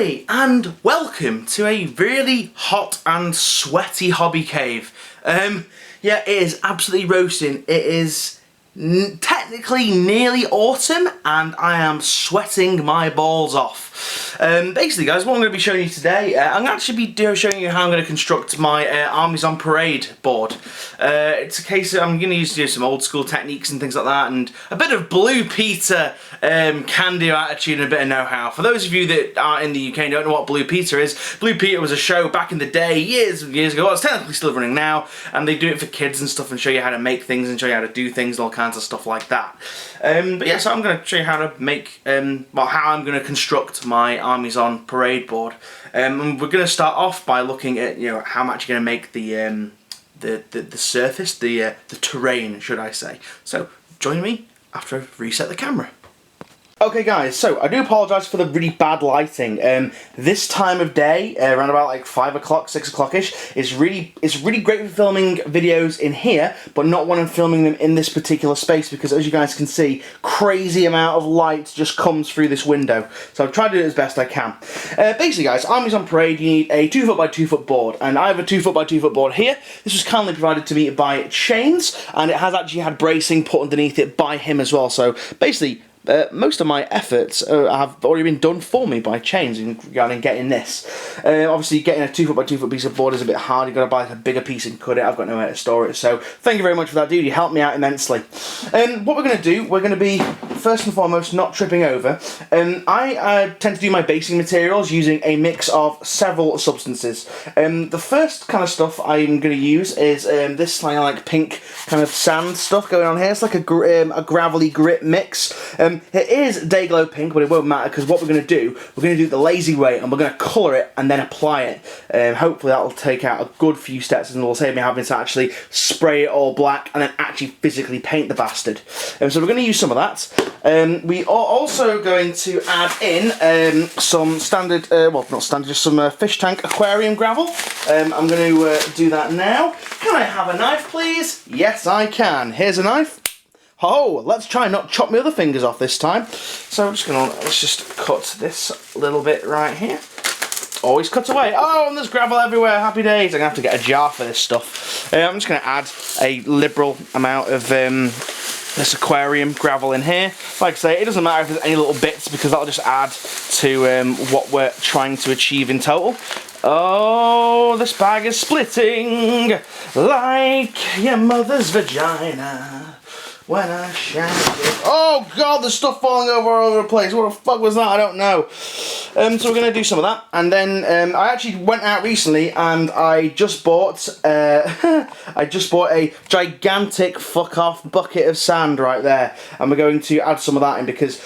everybody, and welcome to a really hot and sweaty hobby cave. Yeah, it is absolutely roasting. It is technically nearly autumn, and I am sweating my balls off. Basically, guys, what I'm going to be showing you today, I'm going to actually be showing you how I'm going to construct my Armies on Parade board. It's a case of I'm going to use some old school techniques and things like that, and a bit of Blue Peter can-do attitude and a bit of know-how. For those of you that aren't in the UK and don't know what Blue Peter is, Blue Peter was a show back in the day, years and years ago. Well, it's technically still running now, and they do it for kids and stuff and show you how to make things and show you how to do things and all kinds of stuff like that. But yeah, so I'm going to show you how to make, well, how I'm going to construct my Armies on Parade board. And we're going to start off by looking at, you know, how much you're going to make the surface, the terrain, should I say. So join me after I reset the camera. Okay guys, so I do apologise for the really bad lighting. This time of day, around about like 5 o'clock, 6 o'clock-ish, it's really great for filming videos in here, but not when I'm filming them in this particular space, because as you guys can see, crazy amount of light just comes through this window. So I've tried to do it as best I can. Basically guys, Armies on Parade, you need a 2 foot by 2 foot board, and I have a 2 foot by 2 foot board here. This was kindly provided to me by Chains, and it has actually had bracing put underneath it by him as well. So basically, most of my efforts have already been done for me by Chains regarding getting this. Obviously, getting a 2 foot by 2 foot piece of board is a bit hard. You've got to buy like a bigger piece and cut it. I've got nowhere to store it. So, thank you very much for that, dude. You helped me out immensely. What we're going to do, we're going to be, first and foremost, not tripping over. I tend to do my basing materials using a mix of several substances. The first kind of stuff I'm going to use is this like pink kind of sand stuff going on here. It's like a gravelly grit mix. It is Dayglow pink, but it won't matter, because what we're going to do it the lazy way, and we're going to colour it and then apply it. Hopefully that'll take out a good few steps, and will save me having to actually spray it all black and then actually physically paint the bastard. So we're going to use some of that. We are also going to add in some standard, well not standard, just some fish tank aquarium gravel. I'm going to do that now. Can I have a knife please? Yes I can. Here's a knife. Oh, let's try and not chop my other fingers off this time. So I'm just gonna, let's just cut this little bit right here. Always cut away. Oh, and there's gravel everywhere. Happy days. I'm gonna have to get a jar for this stuff. I'm just gonna add a liberal amount of this aquarium gravel in here. Like I say, it doesn't matter if there's any little bits, because that'll just add to what we're trying to achieve in total. Oh, this bag is splitting like your mother's vagina. When I shout it. Oh god, there's stuff falling all over the place. What the fuck was that? I don't know. So we're going to do some of that. And then I actually went out recently and I just bought a gigantic fuck off bucket of sand right there. And we're going to add some of that in, because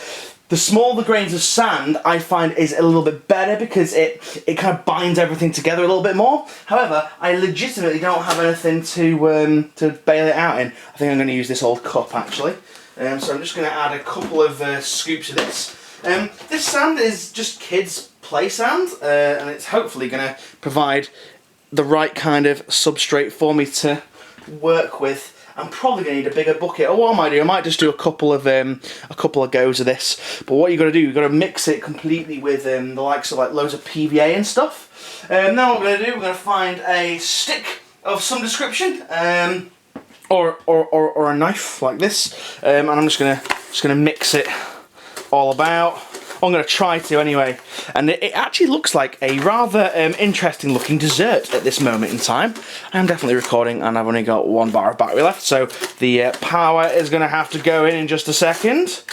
the smaller the grains of sand, I find, is a little bit better, because it kind of binds everything together a little bit more. However, I legitimately don't have anything to bail it out in. I think I'm going to use this old cup, actually. So I'm just going to add a couple of scoops of this. This sand is just kids' play sand, and it's hopefully going to provide the right kind of substrate for me to work with. I'm probably going to need a bigger bucket. Or what I might do, I might just do a couple of goes of this. But what you've got to do, you've got to mix it completely with the likes of like loads of PVA and stuff. Now what we're going to do, we're going to find a stick of some description, or a knife like this, and I'm just gonna mix it all about. I'm going to try to anyway, and it actually looks like a rather interesting looking dessert at this moment in time. I'm definitely recording and I've only got 1 bar of battery left, so the power is going to have to go in just a second.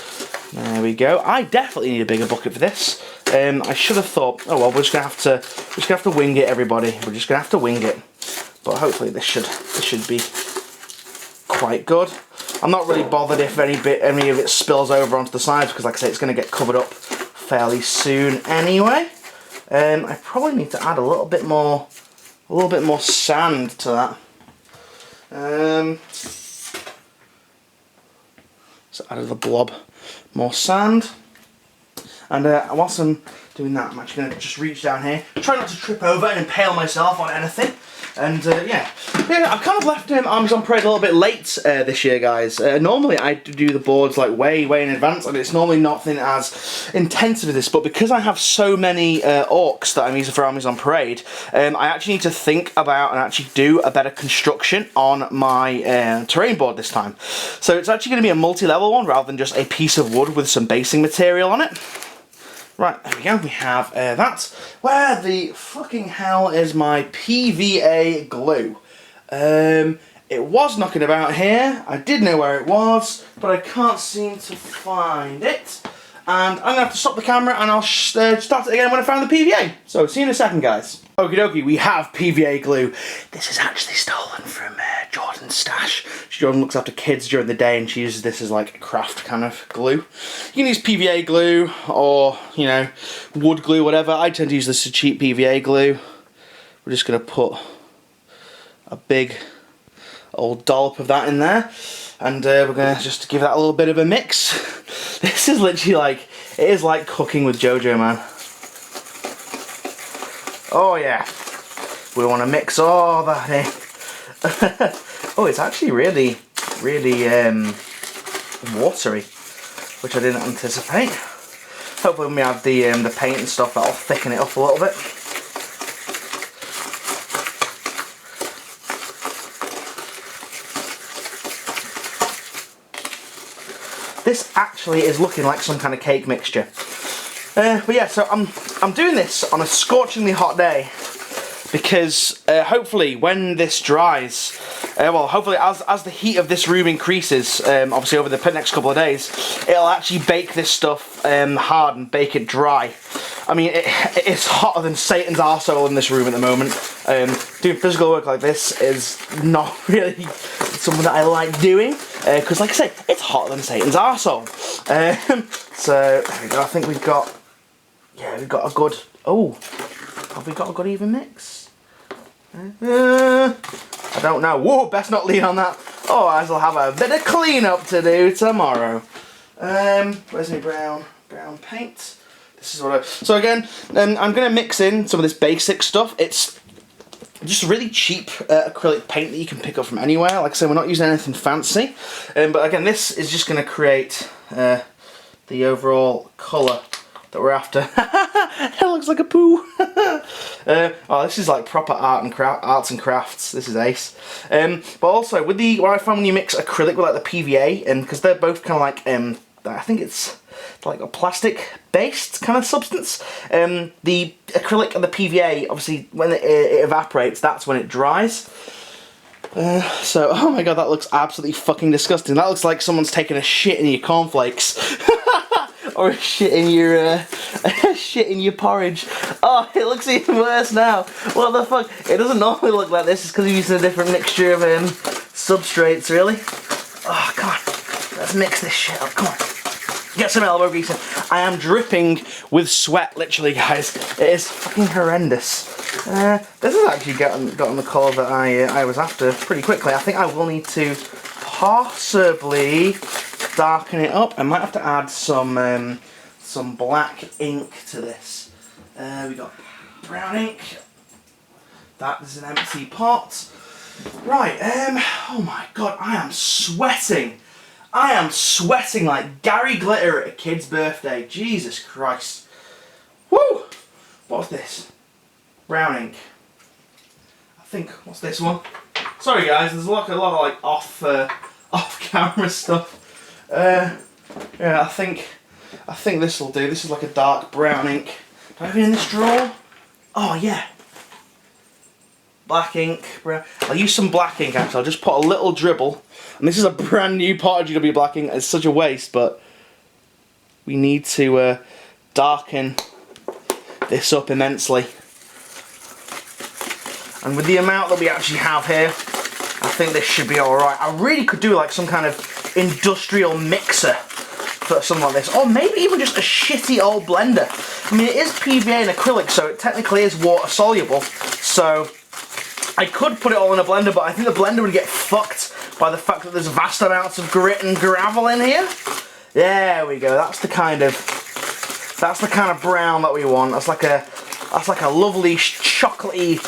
There we go. I definitely need a bigger bucket for this. I should have thought, oh well, we're just going to have to wing it, everybody. We're just going to have to wing it, but hopefully this should be quite good. I'm not really bothered if any of it spills over onto the sides, because like I say, it's going to get covered up fairly soon anyway. I probably need to add a little bit more sand to that. So added the blob more sand, and whilst I'm doing that, I'm actually going to just reach down here, try not to trip over and impale myself on anything. And yeah, I've kind of left Armies on Parade a little bit late this year, guys. Normally I do the boards like way in advance, and it's normally nothing as intensive as this, but because I have so many orcs that I'm using for Armies on Parade, I actually need to think about and actually do a better construction on my terrain board this time. So it's actually going to be a multi-level one rather than just a piece of wood with some basing material on it. Right, there we go, we have that. Where the fucking hell is my PVA glue? It was knocking about here. I did know where it was, but I can't seem to find it. And I'm going to have to stop the camera and I'll start it again when I find the PVA. So, see you in a second, guys. Okie dokie, we have PVA glue. This is actually stolen from Jordan's stash. Jordan looks after kids during the day and she uses this as like a craft kind of glue. You can use PVA glue or, you know, wood glue, whatever. I tend to use this as cheap PVA glue. We're just going to put a big old dollop of that in there. And we're going to just give that a little bit of a mix. This is literally like, it is like cooking with JoJo, man. Oh yeah, we want to mix all that in. Oh, it's actually really watery, which I didn't anticipate. Hopefully when we add the paint and stuff, that'll thicken it up a little bit. This actually is looking like some kind of cake mixture. But yeah, so I'm doing this on a scorchingly hot day because hopefully when this dries, well, hopefully as the heat of this room increases, obviously over the next couple of days, it'll actually bake this stuff hard and bake it dry. I mean, it's hotter than Satan's arsehole in this room at the moment. Doing physical work like this is not really something that I like doing, because like I say, it's hotter than Satan's arsehole. So, there we go, I think we've got, yeah, we've got a good, oh, have we got a good even mix? I don't know. Whoa, best not lean on that. Oh, I'll have a bit of clean up to do tomorrow. Where's my brown paint? This is what so again, I'm going to mix in some of this basic stuff. It's just really cheap acrylic paint that you can pick up from anywhere. Like I said, we're not using anything fancy. But again, this is just going to create the overall colour that we're after. It looks like a poo. Oh, this is like proper arts and crafts. This is ace. But also with what I found when you mix acrylic with like the PVA, and because they're both kind of like I think it's like a plastic based kind of substance. The acrylic and the PVA, obviously when it evaporates, that's when it dries. So, oh my god, that looks absolutely fucking disgusting. That looks like someone's taken a shit in your cornflakes. Or a shit in your porridge. Oh, it looks even worse now. What the fuck? It doesn't normally look like this. It's because we're using a different mixture of substrates, really. Oh, come on. Let's mix this shit up. Come on. Get some elbow grease in. I am dripping with sweat, literally, guys. It is fucking horrendous. This has actually gotten the colour that I was after pretty quickly. I think I will need to possibly darken it up. I might have to add some black ink to this. We got brown ink. That is an empty pot. Right, oh my god, I am sweating. I am sweating like Gary Glitter at a kid's birthday. Jesus Christ. Woo! What's this? Brown ink. I think, what's this one? Sorry guys, there's a lot of like off camera stuff. Yeah, I think this will do. This is like a dark brown ink. Do I have it in this drawer? Oh yeah. Black ink, brown. I'll use some black ink actually. I'll just put a little dribble. And this is a brand new pot of GW black ink. It's such a waste, but we need to darken this up immensely. And with the amount that we actually have here, I think this should be alright. I really could do like some kind of industrial mixer for something like this. Or maybe even just a shitty old blender. I mean, it is PVA and acrylic, so it technically is water soluble. So I could put it all in a blender, but I think the blender would get fucked by the fact that there's vast amounts of grit and gravel in here. There we go. That's the kind of brown that we want. That's like a lovely chocolatey,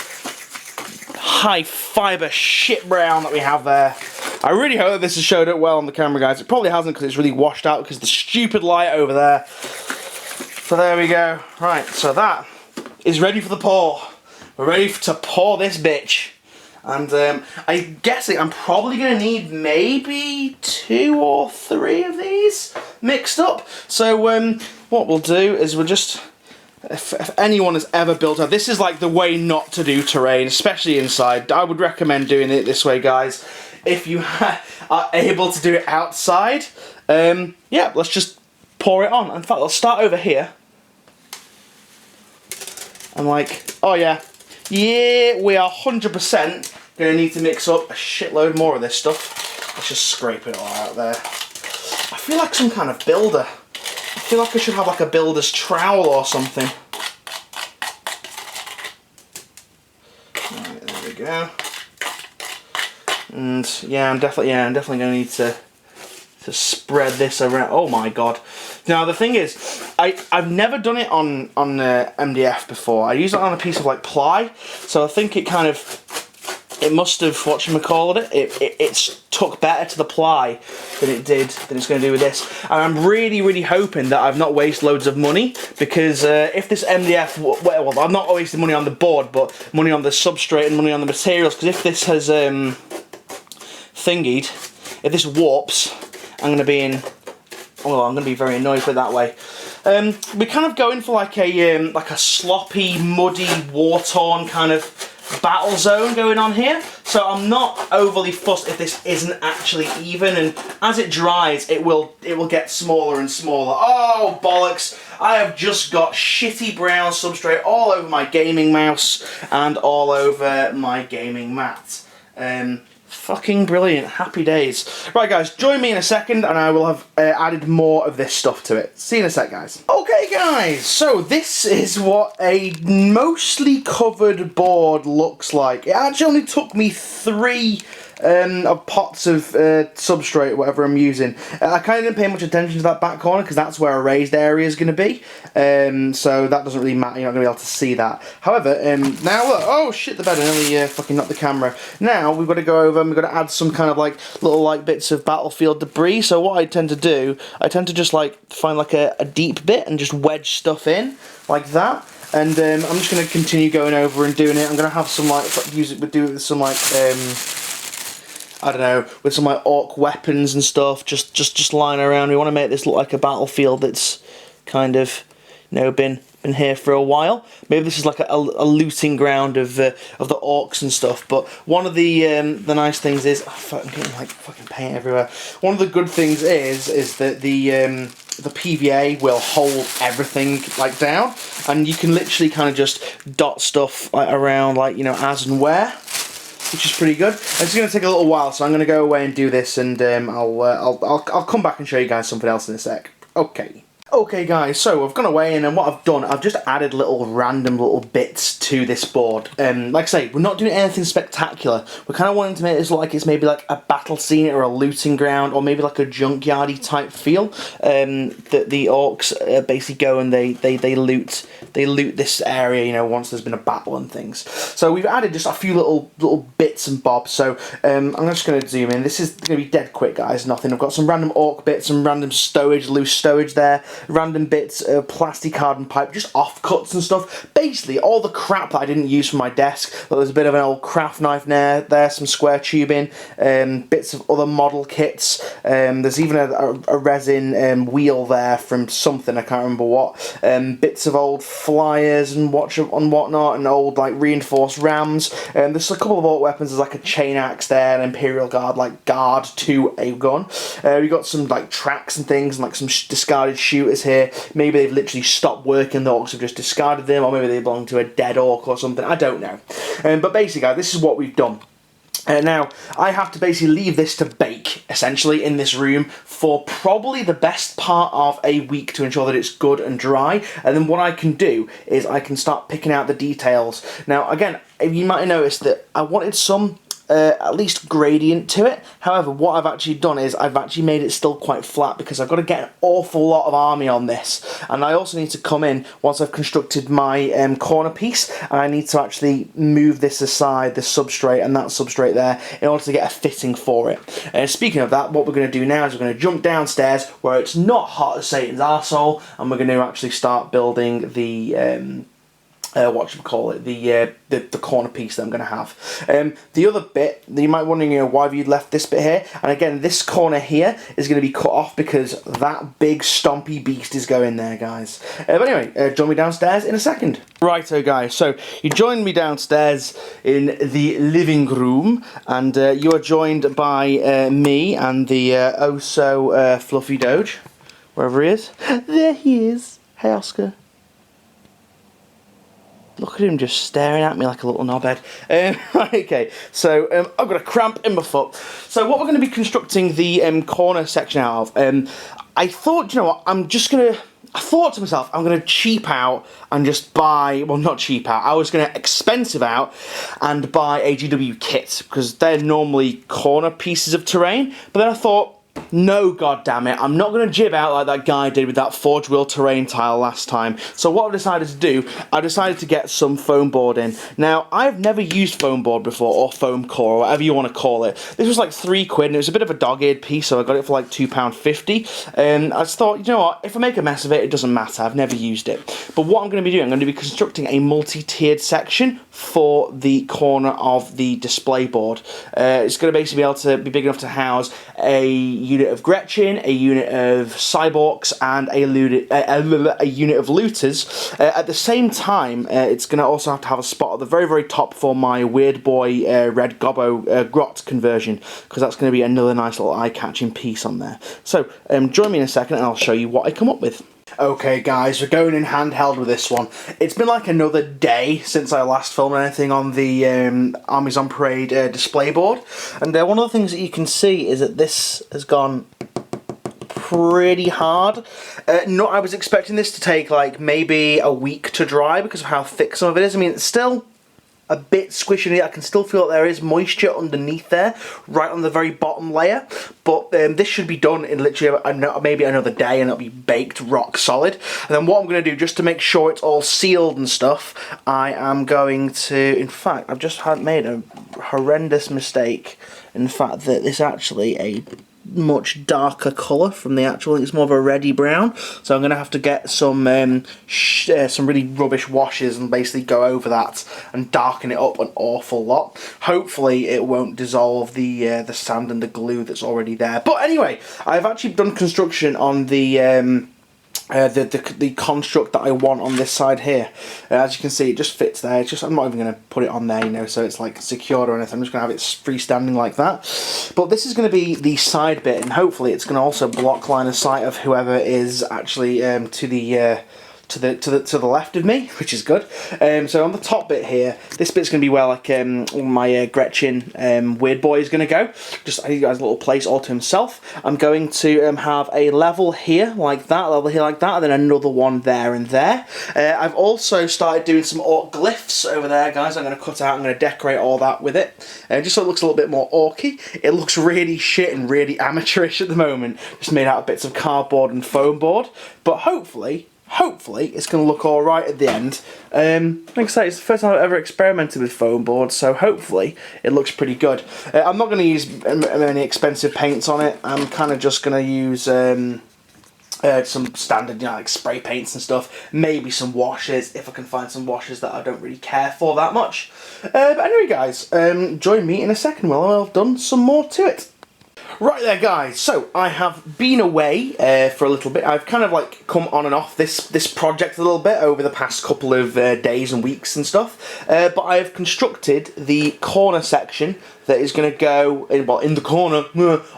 high fibre shit brown that we have there. I really hope that this has showed up well on the camera, guys. It probably hasn't because it's really washed out because of the stupid light over there. So there we go. Right, so that is ready for the pour. We're ready to pour this bitch. And I'm guessing I'm probably going to need maybe 2 or 3 of these mixed up. So what we'll do is we'll just, if anyone has ever built a, this is like the way not to do terrain, especially inside. I would recommend doing it this way, guys. If you are able to do it outside, yeah, let's just pour it on. In fact, let's start over here. I'm like, oh yeah, we are 100% going to need to mix up a shitload more of this stuff. Let's just scrape it all out there. I feel like some kind of builder. I feel like I should have like a builder's trowel or something. Right, there we go. And yeah, I'm definitely going to need to spread this around. Oh my god! Now the thing is, I've never done it on MDF before. I use it on a piece of like ply, so I think it kind of, it must have whatchamacallit it took better to the ply than it's going to do with this. And I'm really hoping that I've not wasted loads of money, because if this MDF, well, I'm not wasting money on the board, but money on the substrate and money on the materials. Because if this has thingied, if this warps, I'm going to be in. Well, I'm going to be very annoyed with it that way. We're kind of going for like a sloppy, muddy, war-torn kind of battle zone going on here. So I'm not overly fussed if this isn't actually even, and as it dries, it will get smaller and smaller. Oh bollocks! I have just got shitty brown substrate all over my gaming mouse and all over my gaming mat. Fucking brilliant. Happy days. Right guys, join me in a second and I will have added more of this stuff to it. See you in a sec, guys. Okay guys, so this is what a mostly covered board looks like. It actually only took me 3 pots of substrate, whatever I'm using. I kind of didn't pay much attention to that back corner because that's where a raised area is going to be. So that doesn't really matter, you're not going to be able to see that. However, now look, oh shit the bed, I nearly fucking knocked the camera. Now we've got to go over and we've got to add some kind of like little like bits of battlefield debris. So what I tend to do, I tend to just like find like a deep bit and just wedge stuff in like that. And I'm just going to continue going over and doing it. I'm going to have some like, do it with some like, I don't know, with some like orc weapons and stuff, just lying around. We want to make this look like a battlefield that's kind of, you know, been here for a while. Maybe this is like a looting ground of the orcs and stuff. But one of the nice things is, oh, I'm getting like fucking paint everywhere. One of the good things is that the PVA will hold everything like down, and you can literally kind of just dot stuff like around, like, you know, as and where, which is pretty good. It's going to take a little while, so I'm going to go away and do this, and I'll come back and show you guys something else in a sec. Okay guys, so I've gone away, and then what I've done, I've just added random little bits to this board. Like I say, we're not doing anything spectacular. We're kind of wanting to make this look like it's maybe like a battle scene or a looting ground, or maybe like a junkyardy type feel. That the orcs basically go and they loot this area, you know, once there's been a battle and things. So we've added just a few little bits and bobs. So I'm just going to zoom in. This is going to be dead quick, guys. Nothing. I've got some random orc bits, some random stowage, loose stowage there. Random bits of plastic carbon pipe, just offcuts and stuff. Basically, all the crap that I didn't use for my desk. There's a bit of an old craft knife there, some square tubing, bits of other model kits. There's even a resin wheel there from something, I can't remember what. Bits of old flyers and whatnot, and old like reinforced rams. There's a couple of old weapons. There's like a chain axe there, an Imperial Guard like guard to a gun. We got some like tracks and things, and like some discarded shooters here. Maybe they've literally stopped working, the orcs have just discarded them, or maybe they belong to a dead orc or something, I don't know. But basically, guys, this is what we've done. Now, I have to basically leave this to bake, essentially, in this room for probably the best part of a week to ensure that it's good and dry. And then what I can do is I can start picking out the details. Now, again, you might have noticed that I wanted some at least gradient to it. However, what I've actually done is I've actually made it still quite flat because I've got to get an awful lot of army on this, and I also need to come in once I've constructed my corner piece, and I need to actually move this aside, this substrate and that substrate there, in order to get a fitting for it. Speaking of that, what we're going to do now is we're going to jump downstairs where it's not hot as Satan's arsehole, and we're going to actually start building the the corner piece that I'm going to have. The other bit, you might wonder, why have you left this bit here? And again, this corner here is going to be cut off because that big stompy beast is going there, guys. But anyway, join me downstairs in a second. Righto, guys, so you joined me downstairs in the living room, and you are joined by me and the fluffy Doge, wherever he is. There he is. Hey, Oscar. Look at him just staring at me like a little knobhead. Okay, so I've got a cramp in my foot. So what we're going to be constructing the corner section out of, I thought, you know what, I thought to myself, I'm going to cheap out and just buy, well, not cheap out, I was going to expensive out and buy a GW kit, because they're normally corner pieces of terrain. But then I thought, no, goddammit, I'm not going to jib out like that guy did with that forge wheel terrain tile last time. So what I've decided to do, I decided to get some foam board in. Now, I've never used foam board before, or foam core, or whatever you want to call it. This was like £3, and it was a bit of a dog-eared piece, so I got it for like £2.50. And I just thought, you know what, if I make a mess of it, it doesn't matter, I've never used it. But what I'm going to be doing, I'm going to be constructing a multi-tiered section for the corner of the display board. It's going to basically be able to be big enough to house a unit of Gretchen, a unit of Cyborgs, and a unit of Looters. At the same time, it's going to also have to have a spot at the very, very top for my Weird Boy Red Gobbo Grot conversion, because that's going to be another nice little eye-catching piece on there. So, join me in a second and I'll show you what I come up with. Okay guys, we're going in handheld with this one. It's been like another day since I last filmed anything on the Armies on Parade display board, and one of the things that you can see is that this has gone pretty hard. I was expecting this to take like maybe a week to dry because of how thick some of it is. I mean, it's still a bit squishy. I can still feel that there is moisture underneath there, right on the very bottom layer, but this should be done in literally maybe another day, and it'll be baked rock solid. And then what I'm going to do, just to make sure it's all sealed and stuff, I am going to, in fact, I've just made a horrendous mistake, in fact, that this actually a much darker colour from the actual. It's more of a reddy brown, so I'm going to have to get some really rubbish washes and basically go over that and darken it up an awful lot. Hopefully it won't dissolve the sand and the glue that's already there. But anyway, I've actually done construction on the construct that I want on this side here. As you can see, it just fits there. It's just, I'm not even going to put it on there, so it's like secured or anything. I'm just going to have it freestanding like that. But this is going to be the side bit, and hopefully it's going to also block line of sight of whoever is actually to the left of me, which is good. So on the top bit here, this bit's going to be where like my Gretchen Weird Boy is going to go. Just, I think he has a little place all to himself. I'm going to have a level here like that, level here like that, and then another one there and there. I've also started doing some orc glyphs over there, guys. I'm going to cut out, I'm going to decorate all that with it, just so it looks a little bit more orky. It looks really shit and really amateurish at the moment, just made out of bits of cardboard and foam board, but hopefully it's going to look alright at the end. Like I say, it's the first time I've ever experimented with foam board, so hopefully it looks pretty good. I'm not going to use any expensive paints on it. I'm kind of just going to use some standard, like spray paints and stuff. Maybe some washes, if I can find some washes that I don't really care for that much. But anyway guys, join me in a second while I've done some more to it. Right there guys, so I have been away for a little bit. I've kind of like come on and off this project a little bit over the past couple of days and weeks and stuff, but I have constructed the corner section that is going to go in the corner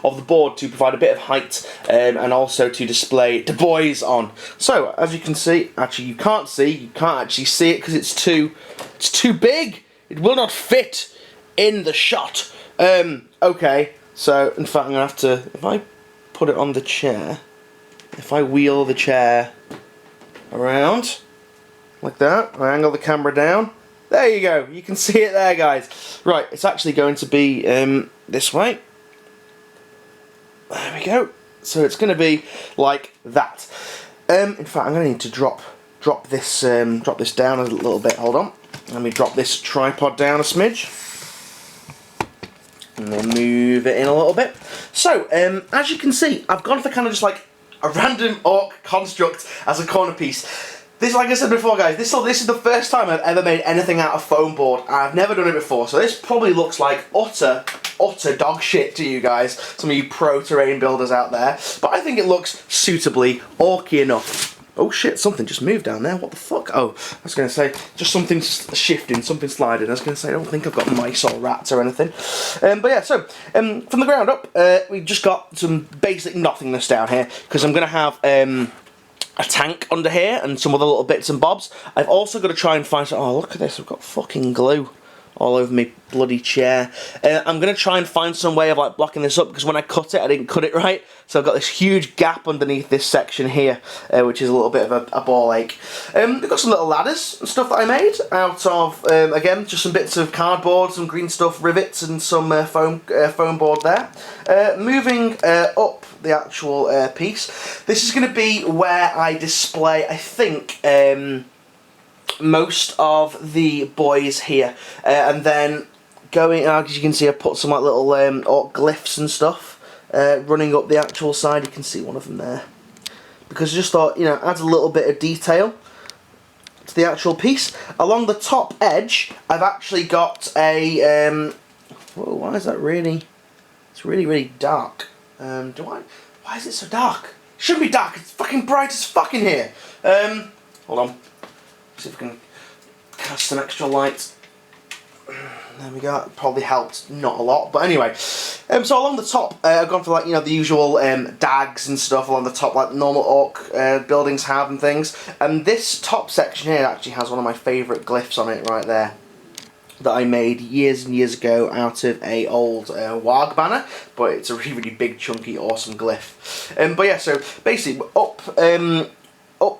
of the board to provide a bit of height and also to display the boys on. So as you can see, actually you can't actually see it because it's too big. It will not fit in the shot. Okay. So, in fact, I'm going to have to, if I put it on the chair, if I wheel the chair around, like that, I angle the camera down, There you go. You can see it there, guys. Right, it's actually going to be this way. There we go. So it's going to be like that. In fact, I'm going to need to drop this down a little bit. Hold on. Let me drop this tripod down a smidge. And then move it in a little bit. So, as you can see, I've gone for kind of just like a random orc construct as a corner piece. This, like I said before, guys, this is the first time I've ever made anything out of foam board. I've never done it before, so this probably looks like utter dog shit to you guys, some of you pro terrain builders out there. But I think it looks suitably orky enough. Oh shit, something just moved down there, what the fuck? Oh, I was going to say, just something shifting, something sliding. I was going to say, I don't think I've got mice or rats or anything. But yeah, so, from the ground up, we've just got some basic nothingness down here, because I'm going to have a tank under here and some other little bits and bobs. I've also got to try and find some... Oh, look at this, I've got fucking glue all over my bloody chair. I'm going to try and find some way of like blocking this up, because when I cut it, I didn't cut it right. So I've got this huge gap underneath this section here, which is a little bit of a ball ache. We've got some little ladders and stuff that I made out of, again, just some bits of cardboard, some green stuff, rivets, and some foam board there. Moving up the actual piece, this is going to be where I display, I think, most of the boys here, and then going, as you can see, I put some like little orc glyphs and stuff running up the actual side. You can see one of them there, because I just thought, you know, adds a little bit of detail to the actual piece. Along the top edge, I've actually got a whoa, why is that really, it's really dark. Why is it so dark? It shouldn't be dark, it's fucking bright as fuck in here. Hold on. See if we can cast some extra light. There we go. It probably helped, not a lot, but anyway. So along the top, I've gone for like, you know, the usual dags and stuff along the top, like normal orc buildings have and things. And this top section here actually has one of my favourite glyphs on it right there, that I made years and years ago out of a old warg banner, but it's a really big, chunky, awesome glyph. But yeah, so basically up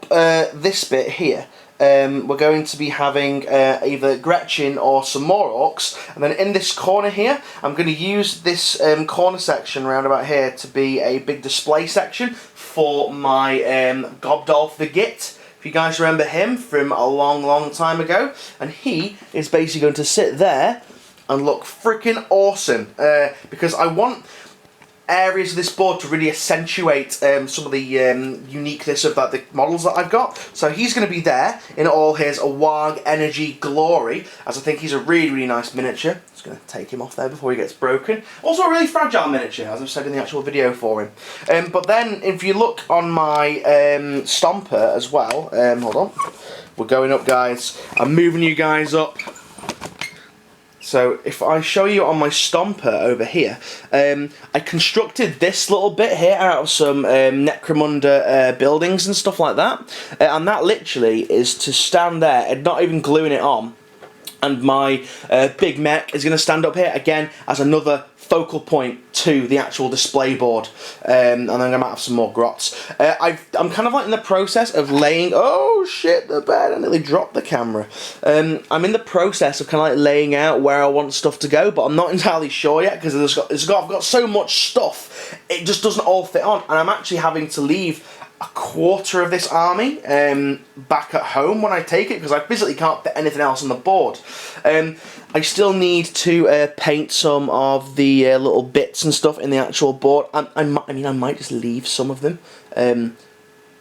this bit here. We're going to be having either Gretchen or some more orcs, and then in this corner here I'm going to use this corner section around about here to be a big display section for my Gobdolf the Git. If you guys remember him from a long time ago, and he is basically going to sit there and look freaking awesome, because I want areas of this board to really accentuate some of the uniqueness of the models that I've got. So he's going to be there in all his warg energy glory, as I think he's a really nice miniature. Just going to take him off there before he gets broken. Also a really fragile miniature, as I've said in the actual video for him. But then if you look on my stomper as well, hold on, we're going up, guys. I'm moving you guys up. So if I show you on my stomper over here, I constructed this little bit here out of some Necromunda buildings and stuff like that. And that literally is to stand there and not even gluing it on. And my big mech is going to stand up here again as another focal point to the actual display board, and then I'm going to have some more grots. I'm kind of like in the process of laying, oh shit, the bed, I nearly dropped the camera. I'm in the process of kind of like laying out where I want stuff to go, but I'm not entirely sure yet, because I've got so much stuff, it just doesn't all fit on, and I'm actually having to leave a quarter of this army back at home when I take it, because I physically can't fit anything else on the board. I still need to paint some of the little bits and stuff in the actual board. I might just leave some of them and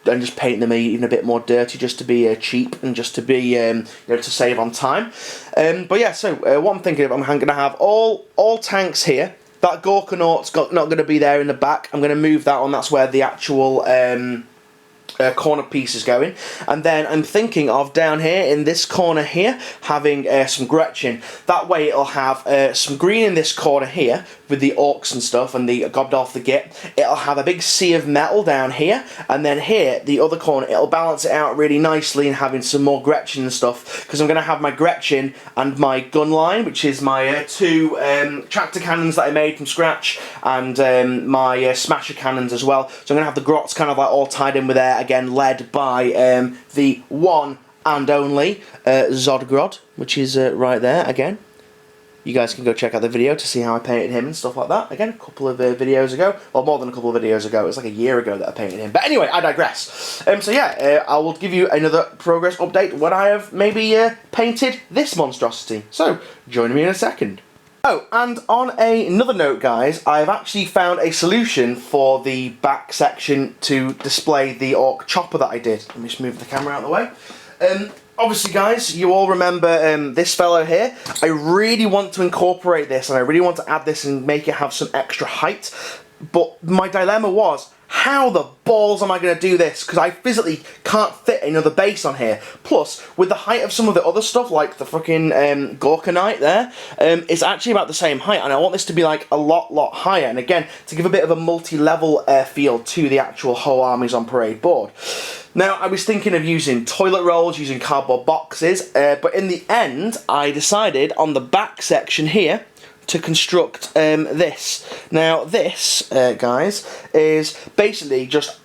just paint them even a bit more dirty, just to be cheap and just to be you know, to save on time. But yeah, so what I'm thinking of, I'm going to have all tanks here. That Gorkanaut's not going to be there in the back. I'm going to move that on. That's where the actual corner piece is going. And then I'm thinking of down here in this corner here having some Gretchen. That way it'll have some green in this corner here with the orcs and stuff and the Gobdolf the Git. It'll have a big sea of metal down here, and then here, the other corner, it'll balance it out really nicely and having some more Gretchen and stuff, because I'm going to have my Gretchen and my gun line, which is my two tractor cannons that I made from scratch, and my smasher cannons as well. So I'm going to have the grots kind of like all tied in with there, again led by the one and only Zodgrod, which is right there again. You guys can go check out the video to see how I painted him and stuff like that. Again, a couple of videos ago. Well, more than a couple of videos ago. It was like a year ago that I painted him. But anyway, I digress. So yeah, I will give you another progress update when I have maybe painted this monstrosity. So, join me in a second. Oh, and on another note, guys, I've actually found a solution for the back section to display the orc chopper that I did. Let me just move the camera out of the way. Obviously, guys, you all remember this fellow here. I really want to incorporate this, and I really want to add this and make it have some extra height. But my dilemma was, how the balls am I going to do this? Because I physically can't fit another base on here. Plus, with the height of some of the other stuff, like the fucking Gorkonite there, it's actually about the same height, and I want this to be like a lot higher. And again, to give a bit of a multi-level feel to the actual whole Armies on Parade board. Now, I was thinking of using toilet rolls, using cardboard boxes, but in the end, I decided on the back section here to construct this. Now, this, guys, is basically just...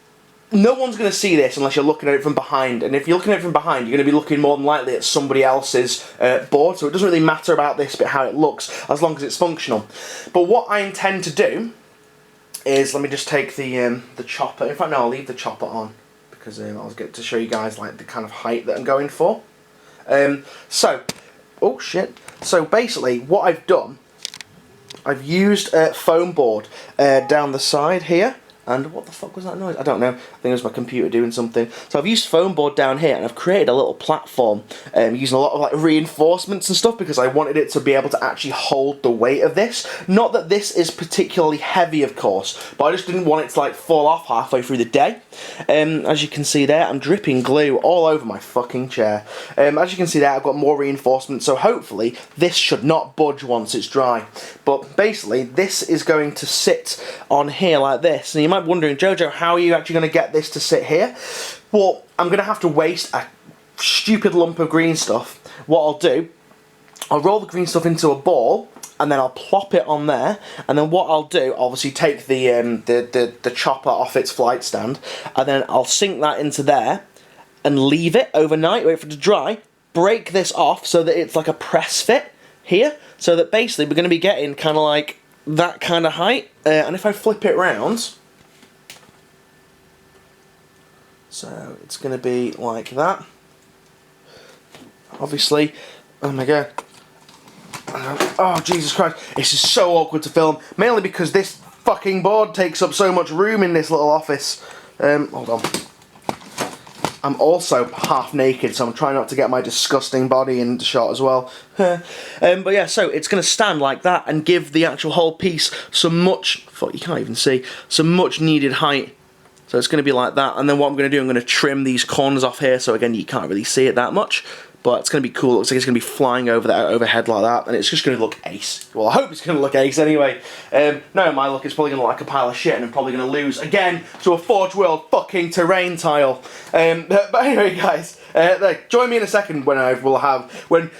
No one's going to see this unless you're looking at it from behind, and if you're looking at it from behind, you're going to be looking more than likely at somebody else's board, so it doesn't really matter about this bit how it looks, as long as it's functional. But what I intend to do is, let me just take the chopper. In fact, no, I'll leave the chopper on, because I'll get to show you guys like the kind of height that I'm going for. Oh shit. So basically, what I've done, I've used foam board down the side here. And what the fuck was that noise? I don't know. I think it was my computer doing something. So I've used foam board down here, and I've created a little platform using a lot of like reinforcements and stuff, because I wanted it to be able to actually hold the weight of this. Not that this is particularly heavy, of course, but I just didn't want it to like fall off halfway through the day. As you can see there, I'm dripping glue all over my fucking chair. As you can see there, I've got more reinforcements, so hopefully this should not budge once it's dry. But basically, this is going to sit on here like this. And you might be wondering, Jojo, how are you actually going to get this to sit here? Well, I'm going to have to waste a stupid lump of green stuff. What I'll do, I'll roll the green stuff into a ball, and then I'll plop it on there, and then what I'll do, obviously take the chopper off its flight stand, and then I'll sink that into there, and leave it overnight, wait for it to dry, break this off so that it's like a press fit here, so that basically we're going to be getting kind of like that kind of height, and if I flip it round, so it's going to be like that. Obviously, oh my god. Oh, Jesus Christ. This is so awkward to film. Mainly because this fucking board takes up so much room in this little office. Hold on. I'm also half naked, so I'm trying not to get my disgusting body into shot as well. But yeah, so it's going to stand like that and give the actual whole piece some much... Fuck, you can't even see. Some much needed height. So it's going to be like that, and then what I'm going to do, I'm going to trim these corners off here, so again, you can't really see it that much, but it's going to be cool. It looks like it's going to be flying over that overhead like that, and it's just going to look ace. Well, I hope it's going to look ace anyway. No, my look, it's probably going to look like a pile of shit, and I'm probably going to lose, again, to a Forge World fucking terrain tile. But anyway, guys, join me in a second when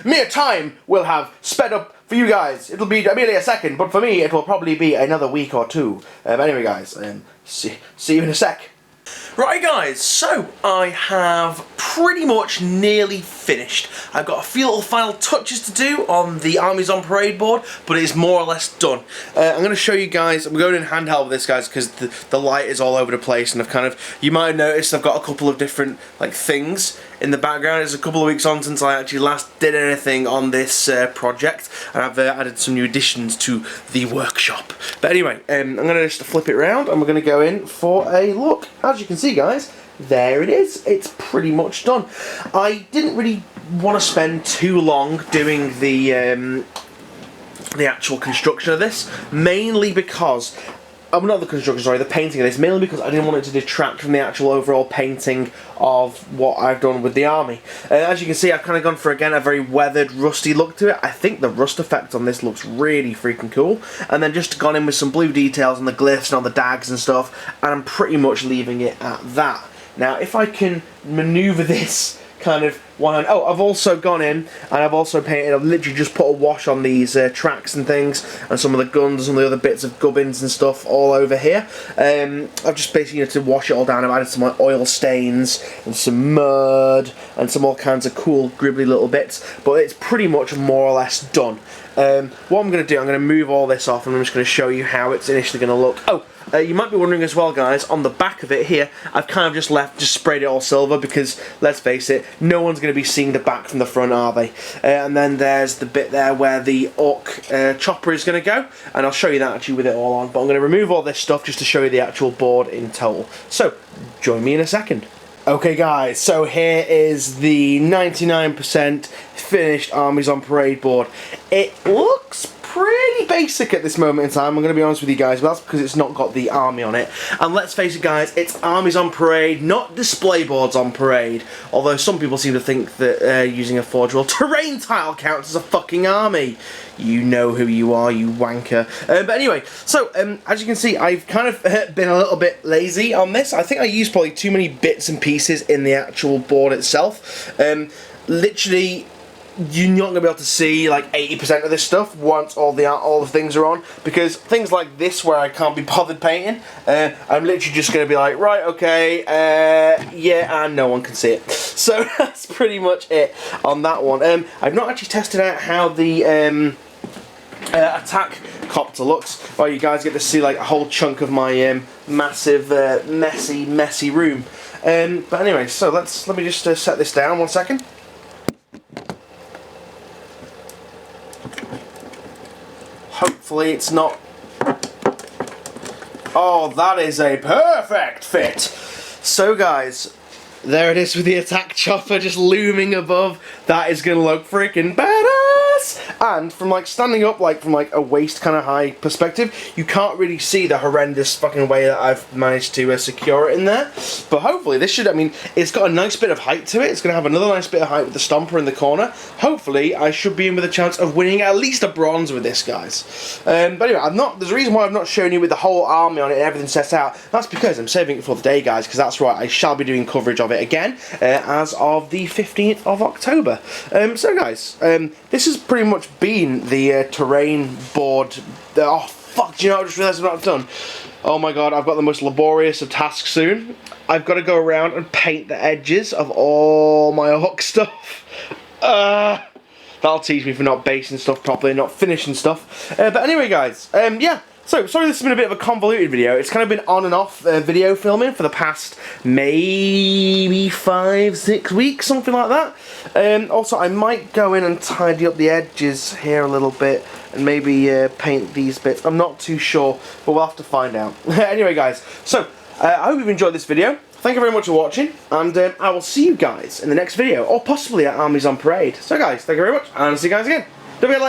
mere time will have sped up for you guys. It'll be merely a second, but for me, it will probably be another week or two. Anyway, guys, see you in a sec. Right, guys, so I have pretty much nearly finished. I've got a few little final touches to do on the Armies on Parade board, but it is more or less done. I'm going to show you guys, I'm going in handheld with this, guys, because the light is all over the place, and I've kind of, you might have noticed I've got a couple of different, like, things in the background. It's a couple of weeks on since I actually last did anything on this project, and I've added some new additions to the workshop. But anyway, I'm going to just flip it around, and we're going to go in for a look. As you can see, guys, there it is. It's pretty much done. I didn't really want to spend too long doing the actual construction of this, mainly because not the construction, sorry, the painting of this, mainly because I didn't want it to detract from the actual overall painting of what I've done with the army. As you can see, I've kind of gone for, again, a very weathered, rusty look to it. I think the rust effect on this looks really freaking cool. And then just gone in with some blue details on the glyphs and on the dags and stuff, and I'm pretty much leaving it at that. Now, if I can maneuver this kind of one. Oh, I've also gone in and I've also painted. I've literally just put a wash on these tracks and things, and some of the guns and the other bits of gubbins and stuff all over here. I've just basically, to wash it all down, I've added some oil stains and some mud and some all kinds of cool gribbly little bits, but it's pretty much more or less done. What I'm going to do, I'm going to move all this off and I'm just going to show you how it's initially going to look. Oh, you might be wondering as well, guys, on the back of it here, I've kind of just sprayed it all silver because, let's face it, no one's going to be seeing the back from the front, are they? And then there's the bit there where the Orc chopper is going to go, and I'll show you that actually with it all on, but I'm going to remove all this stuff just to show you the actual board in total. So, join me in a second. Okay guys, so here is the 99% finished Armies on Parade board. It looks pretty basic at this moment in time, I'm going to be honest with you guys, but that's because it's not got the army on it. And let's face it guys, it's Armies on Parade, not display boards on Parade. Although some people seem to think that using a Forge World terrain tile counts as a fucking army. You know who you are, you wanker. But anyway, so as you can see, I've kind of been a little bit lazy on this. I think I used probably too many bits and pieces in the actual board itself. Literally, you're not going to be able to see like 80% of this stuff once all the things are on, because things like this where I can't be bothered painting, I'm literally just going to be like, right, okay, yeah, and no one can see it. So that's pretty much it on that one. I've not actually tested out how the attack copter looks. Well, you guys get to see like a whole chunk of my massive, messy room. But anyway, so let me just set this down 1 second. Hopefully it's not... Oh, that is a perfect fit! So guys, there it is with the attack chopper just looming above. That is going to look freaking badass! And from like standing up from like a waist kind of high perspective, you can't really see the horrendous fucking way that I've managed to secure it in there. But hopefully this should, I mean, it's got a nice bit of height to it. It's going to have another nice bit of height with the stomper in the corner. Hopefully I should be in with a chance of winning at least a bronze with this, guys. But anyway, there's a reason why I've not shown you with the whole army on it and everything set out. That's because I'm saving it for the day, guys, because that's right, I shall be doing coverage of it again as of the 15th of October. So guys, this has pretty much been the terrain board. Oh fuck, do you know what I just realised I've not done? Oh my god, I've got the most laborious of tasks soon. I've got to go around and paint the edges of all my Orc stuff. That'll teach me for not basing stuff properly and not finishing stuff. But anyway guys, yeah. So, sorry this has been a bit of a convoluted video. It's kind of been on and off video filming for the past maybe 5-6 weeks, something like that. Also, I might go in and tidy up the edges here a little bit and maybe paint these bits. I'm not too sure, but we'll have to find out. Anyway, guys, so I hope you've enjoyed this video. Thank you very much for watching, and I will see you guys in the next video, or possibly at Armies on Parade. So, guys, thank you very much, and I'll see you guys again. Don't forget to like